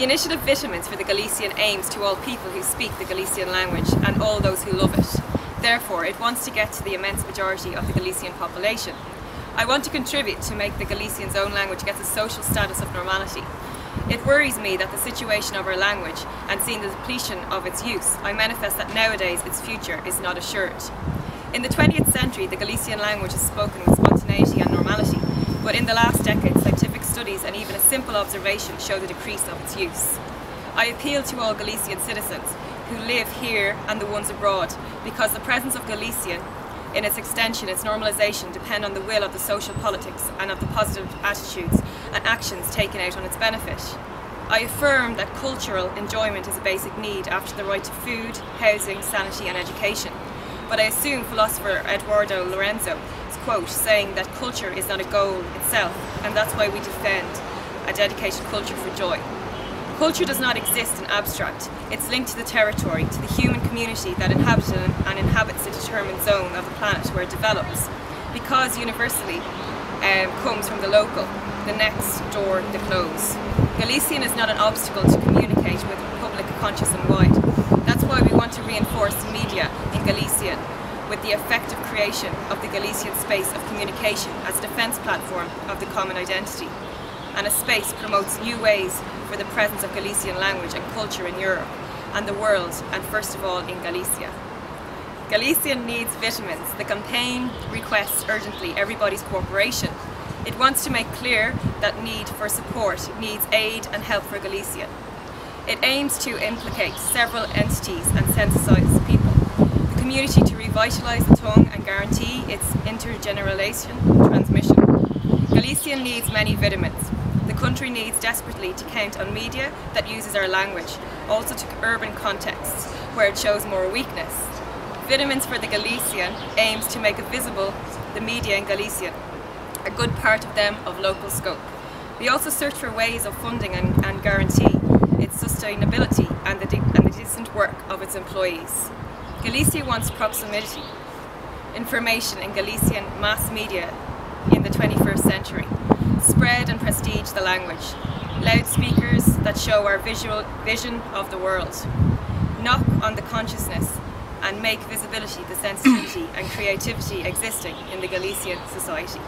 The initiative Vitaminas for the Galician aims to all people who speak the Galician language and all those who love it. Therefore, it wants to get to the immense majority of the Galician population. I want to contribute to make the Galician's own language get a social status of normality. It worries me that the situation of our language, and seeing the depletion of its use, I manifest that nowadays its future is not assured. In the 20th century, the Galician language is spoken with spontaneity and normality, but in the last decade, scientific studies and even a simple observation show the decrease of its use. I appeal to all Galician citizens who live here and the ones abroad, because the presence of Galician, in its extension, its normalisation, depend on the will of the social politics and of the positive attitudes and actions taken out on its benefit. I affirm that cultural enjoyment is a basic need after the right to food, housing, sanity and education. But I assume philosopher Eduardo Lorenzo's quote saying that culture is not a goal itself, and that's why we defend a dedicated culture for joy. Culture does not exist in abstract. It's linked to the territory, to the human community that inhabits the determined zone of the planet where it develops. Because universally comes from the local, the next door, the close. Galician is not an obstacle to communicate with the public conscious and wide. That's why we want to reinforce media in Galician with the effective creation of the Galician space of communication as a defence platform of the common identity. And a space promotes new ways for the presence of Galician language and culture in Europe and the world, and first of all in Galicia. Galician needs Vitaminas. The campaign requests urgently everybody's cooperation. It wants to make clear that need for support needs aid and help for Galicia. It aims to implicate several entities and sensitise people. The community to revitalise the tongue and guarantee its intergenerational transmission. Galician needs many Vitaminas. The country needs desperately to count on media that uses our language, also to urban contexts where it shows more weakness. Vitaminas for the Galician aims to make visible the media in Galician, a good part of them of local scope. We also search for ways of funding and guarantee its sustainability and the decent work of its employees. Galicia wants proximity, information in Galician mass media in the 21st century. Spread and prestige the language. Loudspeakers that show our vision of the world. Knock on the consciousness and make visibility the sensitivity and creativity existing in the Galician society.